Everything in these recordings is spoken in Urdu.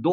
2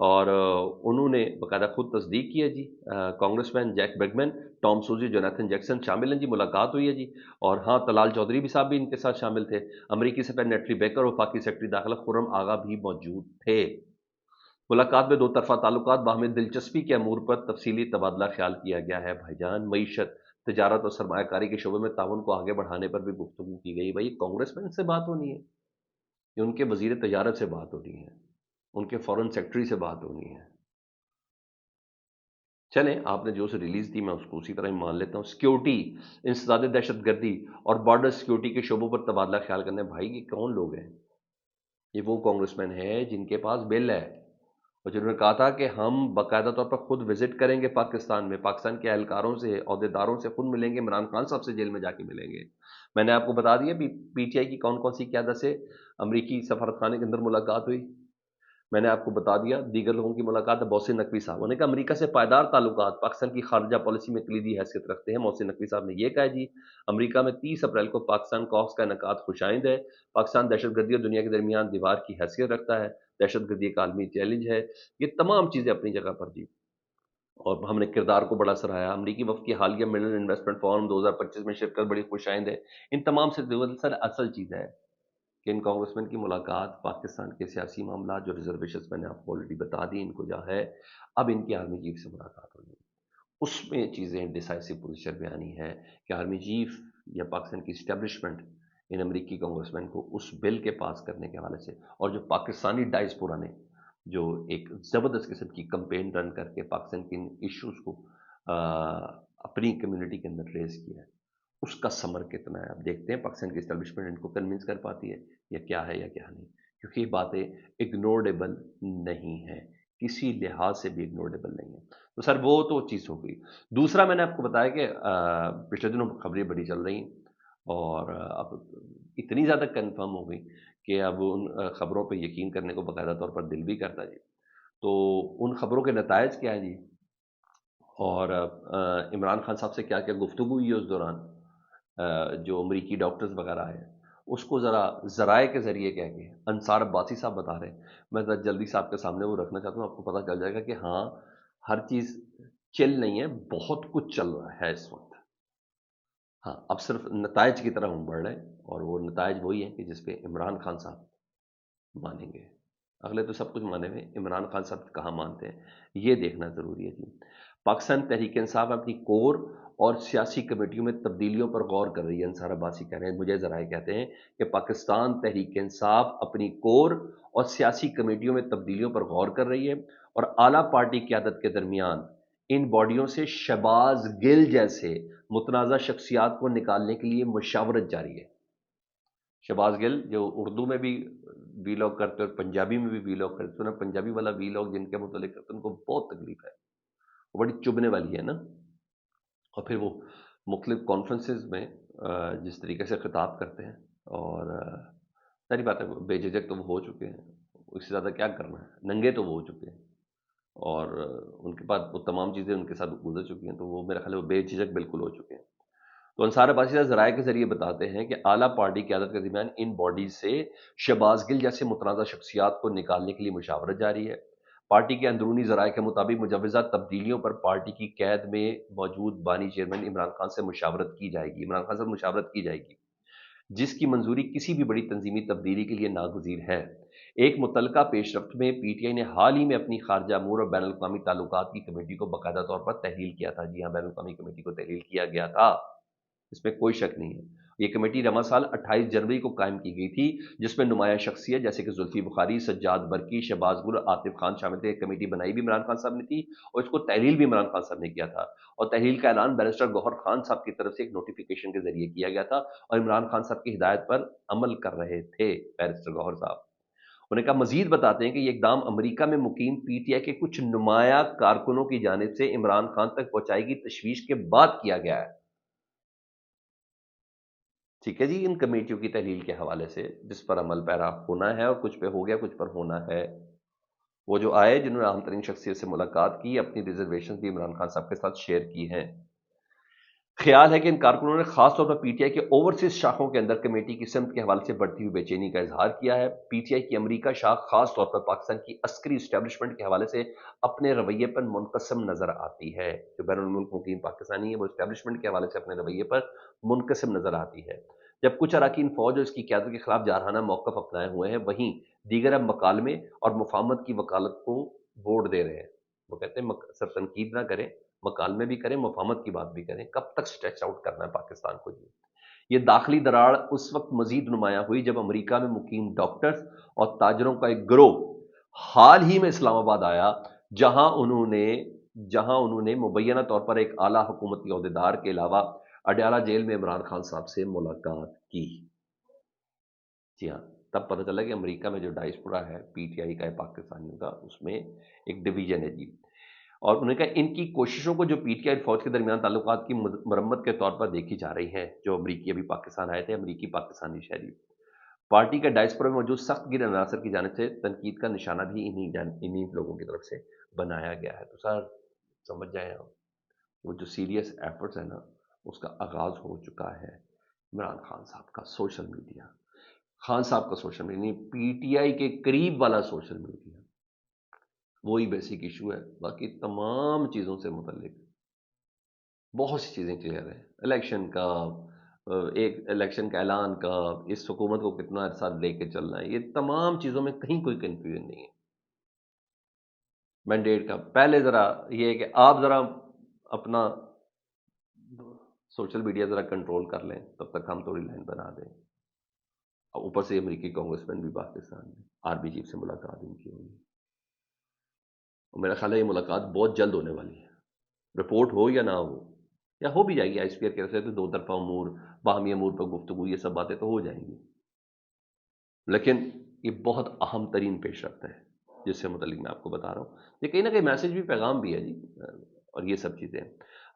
اور انہوں نے باقاعدہ خود تصدیق کی ہے جی، کانگریس مین جیک بیگمن، ٹام سوزی، جونیتھن جیکسن شامل ہیں جی، ملاقات ہوئی ہے جی۔ اور ہاں، طلال چودھری بھی صاحب بھی ان کے ساتھ شامل تھے، امریکی سفیر نیٹلی بیکر اور وفاقی سیکرٹری داخلہ خرم آغا بھی موجود تھے۔ ملاقات میں دو طرفہ تعلقات، باہمی دلچسپی کے امور پر تفصیلی تبادلہ خیال کیا گیا ہے بھائی جان۔ معیشت، تجارت اور سرمایہ کاری کے شعبے میں تعاون کو آگے بڑھانے پر بھی گفتگو کی گئی۔ بھائی کانگریس مین سے بات ہونی ہے، یا ان کے وزیر تجارت سے بات ہونی ہے، ان کے فورن سیکرٹری سے بات ہونی ہے؟ چلیں، آپ نے جو اسے ریلیز دی میں اس کو اسی طرح ہی مان لیتا ہوں۔ سیکیورٹی، انسداد دہشت گردی اور بارڈر سیکیورٹی کے شعبوں پر تبادلہ خیال کرنے۔ بھائی یہ کون لوگ ہیں؟ یہ وہ کانگریس مین ہیں جن کے پاس بل ہے، اور جنہوں نے کہا تھا کہ ہم باقاعدہ طور پر خود وزٹ کریں گے پاکستان میں، پاکستان کے اہلکاروں سے، عہدیداروں سے خود ملیں گے، عمران خان صاحب سے جیل میں جا کے ملیں گے۔ میں نے آپ کو بتا دیا پی ٹی آئی کی کون کون سی قیادت سے امریکی سفارت خانے کے اندر ملاقات ہوئی۔ میں نے آپ کو بتا دیا دیگر لوگوں کی ملاقات ہے۔ محسن نقوی صاحب، انہوں نے کہا امریکہ سے پائیدار تعلقات پاکستان کی خارجہ پالیسی میں کلیدی حیثیت رکھتے ہیں۔ محسن نقوی صاحب نے یہ کہا جی، امریکہ میں 30 اپریل کو پاکستان کاکس کا انعقاد خوشائند ہے۔ پاکستان دہشت گردی اور دنیا کے درمیان دیوار کی حیثیت رکھتا ہے، دہشت گردی ایک عالمی چیلنج ہے۔ یہ تمام چیزیں اپنی جگہ پر جی، اور ہم نے کردار کو بڑا سراہا۔ امریکی وفد کی حالیہ ملن انویسٹمنٹ فورم 2025 میں شرکت بڑی خوشائند ہے۔ ان تمام سے سر اصل چیز ہے کہ ان کانگریسمین کی ملاقات پاکستان کے سیاسی معاملات، جو ریزرویشنز میں نے آپ کو آلریڈی بتا دی ان کو جہاں ہے، اب ان کی آرمی چیف سے ملاقات ہوگی، اس میں چیزیں ڈیسائسو پوزیشن میں آنی ہے کہ آرمی چیف یا پاکستان کی اسٹیبلشمنٹ ان امریکی کانگریسمین کو اس بل کے پاس کرنے کے حوالے سے، اور جو پاکستانی ڈائسپورا نے جو ایک زبردست قسم کی کمپین رن کر کے پاکستان کے ان ایشوز کو اپنی کمیونٹی کے اندر ریز کیا ہے، اس کا ثمر کتنا ہے؟ اب دیکھتے ہیں پاکستان کی اسٹیبلشمنٹ ان کو کنونس کر پاتی ہے یا کیا ہے یا کیا نہیں، کیونکہ یہ باتیں اگنورڈیبل نہیں ہیں، کسی لحاظ سے بھی اگنورڈیبل نہیں ہے۔ تو سر وہ تو چیز ہو گئی۔ دوسرا میں نے آپ کو بتایا کہ پچھلے دنوں خبریں بڑی چل رہی ہیں، اور اب اتنی زیادہ کنفرم ہو گئی کہ اب ان خبروں پہ یقین کرنے کو باقاعدہ طور پر دل بھی کرتا ہے جی۔ تو ان خبروں کے نتائج کیا ہیں جی، اور عمران خان صاحب سے کیا کیا گفتگو ہوئی ہے اس دوران، جو امریکی ڈاکٹرز وغیرہ ہیں اس کو ذرا ذرائع کے ذریعے کہہ کے انصار عباسی صاحب بتا رہے ہیں، میں ذرا جلدی سے آپ کے سامنے وہ رکھنا چاہتا ہوں، آپ کو پتہ چل جائے گا کہ ہاں ہر چیز چل نہیں ہے، بہت کچھ چل رہا ہے اس وقت۔ ہاں، اب صرف نتائج کی طرف ہم بڑھ رہے ہیں، اور وہ نتائج وہی ہیں کہ جس پہ عمران خان صاحب مانیں گے۔ اگلے تو سب کچھ مانے ہوئے، عمران خان صاحب کہاں مانتے ہیں یہ دیکھنا ضروری ہے جی۔ پاکستان تحریک انصاف اپنی کور اور سیاسی کمیٹیوں میں تبدیلیوں پر غور کر رہی ہے۔ انصار عباسی کہہ رہے ہیں، مجھے ذرائع کہتے ہیں کہ پاکستان تحریک انصاف اپنی کور اور سیاسی کمیٹیوں میں تبدیلیوں پر غور کر رہی ہے، اور اعلیٰ پارٹی قیادت کے درمیان ان باڈیوں سے شہباز گل جیسے متنازع شخصیات کو نکالنے کے لیے مشاورت جاری ہے۔ شہباز گل جو اردو میں بھی وی لاگ کرتے اور پنجابی میں بھی وی لاگ کرتے ہیں، پنجابی والا وی لاگ جن کے متعلق کرتے ہیں ان کو بہت تکلیف ہے، وہ بڑی چبھنے والی ہے نا۔ اور پھر وہ مختلف کانفرنسز میں جس طریقے سے خطاب کرتے ہیں، اور ساری بات ہے، بے جھجک تو وہ ہو چکے ہیں، اس سے زیادہ کیا کرنا ہے، ننگے تو وہ ہو چکے ہیں، اور ان کے بعد وہ تمام چیزیں ان کے ساتھ گزر چکی ہیں، تو وہ میرا خیال ہے وہ بے جھجک بالکل ہو چکے ہیں۔ تو انصار عباسی صاحب ذرائع کے ذریعے بتاتے ہیں کہ اعلیٰ پارٹی قیادت کے درمیان ان باڈیز سے شہباز گل جیسے متنازع شخصیات کو نکالنے کے لیے مشاورت جاری ہے۔ پارٹی کے اندرونی ذرائع کے مطابق مجوزہ تبدیلیوں پر پارٹی کی قید میں موجود بانی چیئرمین عمران خان سے مشاورت کی جائے گی، عمران خان سے مشاورت کی جائے گی، جس کی منظوری کسی بھی بڑی تنظیمی تبدیلی کے لیے ناگزیر ہے۔ ایک متعلقہ پیش رفت میں پی ٹی آئی نے حال ہی میں اپنی خارجہ امور اور بین الاقوامی تعلقات کی کمیٹی کو باقاعدہ طور پر تحلیل کیا تھا۔ جی ہاں، بین الاقوامی کمیٹی کو تحلیل کیا گیا تھا، اس میں کوئی شک نہیں ہے۔ یہ کمیٹی رواں سال 28 جنوری کو قائم کی گئی تھی، جس میں نمایاں شخصیت جیسے کہ زلفی بخاری، سجاد برقی، شہباز گل، عاطف خان شامل تھے۔ کمیٹی بنائی بھی عمران خان صاحب نے تھی، اور اس کو تحلیل بھی عمران خان صاحب نے کیا تھا، اور تحلیل کا اعلان بیرسٹر گوہر خان صاحب کی طرف سے ایک نوٹیفیکیشن کے ذریعے کیا گیا تھا، اور عمران خان صاحب کی ہدایت پر عمل کر رہے تھے بیرسٹر گوہر صاحب۔ انہوں نے کہا، مزید بتاتے ہیں کہ یہ اقدام امریکہ میں مقیم پی ٹی آئی کے کچھ نمایاں کارکنوں کی جانب سے عمران خان تک پہنچائی گئی تشویش کے بعد کیا گیا ہے۔ ٹھیک ہے جی، ان کمیٹیوں کی تحلیل کے حوالے سے جس پر عمل پیرا ہونا ہے، اور کچھ پہ ہو گیا، کچھ پر ہونا ہے۔ وہ جو آئے جنہوں نے اہم ترین شخصیت سے ملاقات کی، اپنی ریزرویشن بھی عمران خان صاحب کے ساتھ شیئر کی ہیں۔ خیال ہے کہ ان کارکنوں نے خاص طور پر پی ٹی آئی کے اوورسیز شاخوں کے اندر کمیٹی کی سمت کے حوالے سے بڑھتی ہوئی بے چینی کا اظہار کیا ہے۔ پی ٹی آئی کی امریکہ شاخ خاص طور پر پاکستان کی عسکری اسٹیبلشمنٹ کے حوالے سے اپنے رویے پر منقسم نظر آتی ہے۔ جو بین الملک مقیم پاکستانی ہے وہ اسٹیبلشمنٹ کے حوالے سے اپنے رویے پر منقسم نظر آتی ہے۔ جب کچھ اراکین فوج اور اس کی قیادت کے خلاف جارحانہ موقف اپنائے ہوئے ہیں، وہیں دیگر اب مکالمے اور مفاہمت کی وکالت کو ووٹ دے رہے ہیں۔ وہ کہتے ہیں صرف تنقید نہ کریں، مکالمے بھی کریں، مفاہمت کی بات بھی کریں۔ کب تک اسٹریچ آؤٹ کرنا ہے پاکستان کو؟ جی، یہ داخلی دراڑ اس وقت مزید نمایاں ہوئی جب امریکہ میں مقیم ڈاکٹرز اور تاجروں کا ایک گروہ حال ہی میں اسلام آباد آیا، جہاں انہوں نے مبینہ طور پر ایک اعلیٰ حکومتی عہدیدار کے علاوہ اڈیالہ جیل میں عمران خان صاحب سے ملاقات کی۔ جی ہاں، تب پتہ چلا کہ امریکہ میں جو ڈائسپورا ہے پی ٹی آئی کا ہے پاکستانیوں کا، اس میں ایک ڈویژن ہے جی۔ اور انہوں نے کہا ان کی کوششوں کو جو پی ٹی آئی اور فوج کے درمیان تعلقات کی مرمت کے طور پر دیکھی جا رہی ہیں۔ جو امریکی ابھی پاکستان آئے تھے، امریکی پاکستانی شہری، پارٹی کے ڈائسپورا میں موجود سخت گیر عناصر کی جانب سے تنقید کا نشانہ بھی انہی لوگوں کی طرف سے بنایا گیا ہے۔ تو سر سمجھ جائیں آپ، وہ جو سیریس ایفرٹس ہے نا، اس کا آغاز ہو چکا ہے۔ عمران خان صاحب کا سوشل میڈیا، خان صاحب کا social media, P T I کے قریب والا سوشل میڈیا، وہی بیسک ایشو ہے۔ باقی تمام چیزوں سے متعلق بہت سی چیزیں کلیئر ہیں۔ الیکشن کا ایک الیکشن کا اعلان کا، اس حکومت کو کتنا عرصہ لے کے چلنا ہے، یہ تمام چیزوں میں کہیں کوئی کنفیوژن نہیں ہے۔ مینڈیٹ کا پہلے ذرا یہ ہے کہ آپ ذرا اپنا سوشل میڈیا ذرا کنٹرول کر لیں، تب تک ہم تھوڑی لائن بنا دیں۔ اور اوپر سے امریکی کانگریس مین بھی پاکستان میں آر بی چیف سے ملاقات ان کی ہوگی، اور میرا خیال ہے یہ ملاقات بہت جلد ہونے والی ہے، رپورٹ ہو یا نہ ہو، یا ہو بھی جائے گی۔ آئی ایس پی آر کہہ رہے تھے دو طرفہ امور، باہمی امور پر گفتگو، یہ سب باتیں تو ہو جائیں گی، لیکن یہ بہت اہم ترین پیش رفت ہے جس سے متعلق میں آپ کو بتا رہا ہوں۔ یہ کہیں نہ کہیں میسج بھی، پیغام بھی ہے جی، اور یہ سب چیزیں۔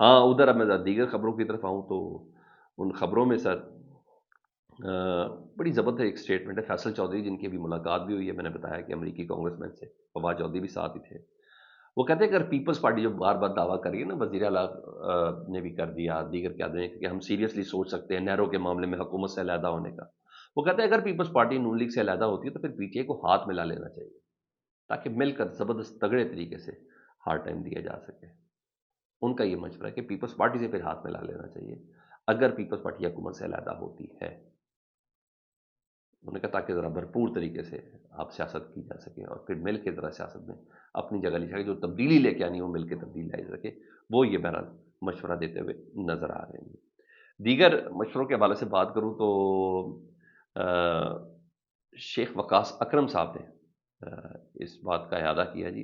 ہاں، ادھر اب میں دیگر خبروں کی طرف آؤں تو ان خبروں میں سر بڑی زبردست ایک اسٹیٹمنٹ ہے فیصل چودھری، جن کی ابھی ملاقات بھی ہوئی ہے۔ میں نے بتایا کہ امریکی کانگریس مین سے فواد چودھری بھی ساتھ ہی تھے۔ وہ کہتے ہیں کہ اگر پیپلز پارٹی جو بار بار دعویٰ کر رہی ہے نا، وزیر اعلیٰ نے بھی کر دیا، دیگر کیا دیں کہ ہم سیریسلی سوچ سکتے ہیں نیرو کے معاملے میں حکومت سے علیحدہ ہونے کا۔ وہ کہتے ہیں اگر پیپلز پارٹی نون لیگ سے علیحدہ ہوتی ہے تو پھر پی ٹی آئی کو ہاتھ ملا لینا چاہیے، تاکہ مل کر زبردست تگڑے طریقے سے ہارڈ ٹائم دیا جا سکے۔ ان کا یہ مشورہ ہے کہ پیپلز پارٹی سے پھر ہاتھ ملا لینا چاہیے اگر پیپلز پارٹی حکومت سے علیحدہ ہوتی ہے۔ انہوں نے کہا تاکہ ذرا بھرپور طریقے سے آپ سیاست کی جا سکے، اور پھر مل کے ذرا سیاست میں اپنی جگہ لے سکے، جو تبدیلی لے کے آنی وہ مل کے تبدیلی لائی جا سکے۔ وہ یہ بہرحال مشورہ دیتے ہوئے نظر آ رہے ہیں۔ دیگر مشوروں کے حوالے سے بات کروں تو شیخ وقاص اکرم صاحب نے اس بات کا اعادہ کیا جی،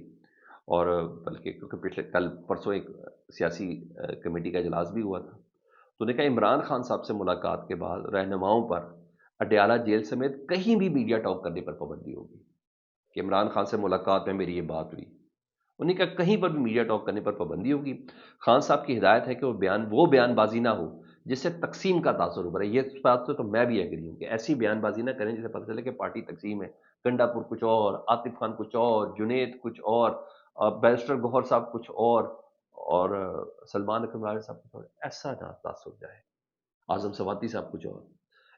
اور بلکہ کیونکہ پچھلے کل پرسوں ایک سیاسی کمیٹی کا اجلاس بھی ہوا تھا، تو نے کہا عمران خان صاحب سے ملاقات کے بعد رہنماؤں پر اڈیالہ جیل سمیت کہیں بھی میڈیا ٹاک کرنے پر پابندی ہوگی۔ کہ عمران خان سے ملاقات میں میری یہ بات ہوئی، انہوں نے کہا کہیں پر بھی میڈیا ٹاک کرنے پر پابندی ہوگی۔ خان صاحب کی ہدایت ہے کہ وہ بیان بازی نہ ہو جس سے تقسیم کا تاثر ابھرے۔ یہ بات سے تو میں بھی ایگری ہوں کہ ایسی بیان بازی نہ کریں جس سے پتہ چلے کہ پارٹی تقسیم ہے، گنڈا پور کچھ اور، عاطف خان کچھ اور، جنید کچھ اور بیرسٹر گوہر صاحب کچھ اور سلمان اکرم راجہ صاحب کچھ اور۔ ایسا نہ تاثر جائے، اعظم سواتی صاحب کچھ اور،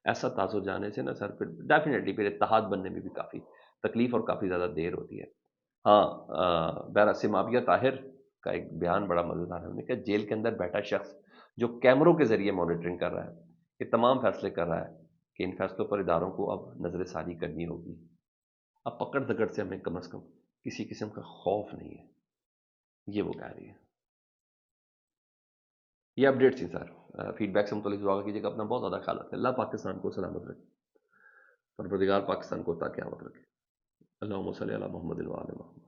ایسا تاثر جانے سے نا سر پھر ڈیفینیٹلی پھر اتحاد بننے میں بھی کافی تکلیف اور کافی زیادہ دیر ہوتی ہے۔ ہاں، بہرحال معاویہ طاہر کا ایک بیان بڑا مزیدار ہے۔ انہوں نے کہا جیل کے اندر بیٹھا شخص جو کیمروں کے ذریعے مانیٹرنگ کر رہا ہے، یہ تمام فیصلے کر رہا ہے کہ ان فیصلوں پر اداروں کو اب نظر ثانی کرنی ہوگی۔ اب پکڑ دکڑ سے ہمیں کم از کم کسی قسم کا خوف نہیں ہے، یہ وہ کہہ رہی ہے۔ یہ اپڈیٹ تھی سر، فیڈ بیک سے متعلق دعا کیجیے گا، اپنا بہت زیادہ خیال رکھیں۔ اللہ پاکستان کو سلامت رکھے، پروردگار پاکستان کو عطا قیامت رکھے۔ اللہم صلی علی محمد وعلی محمد۔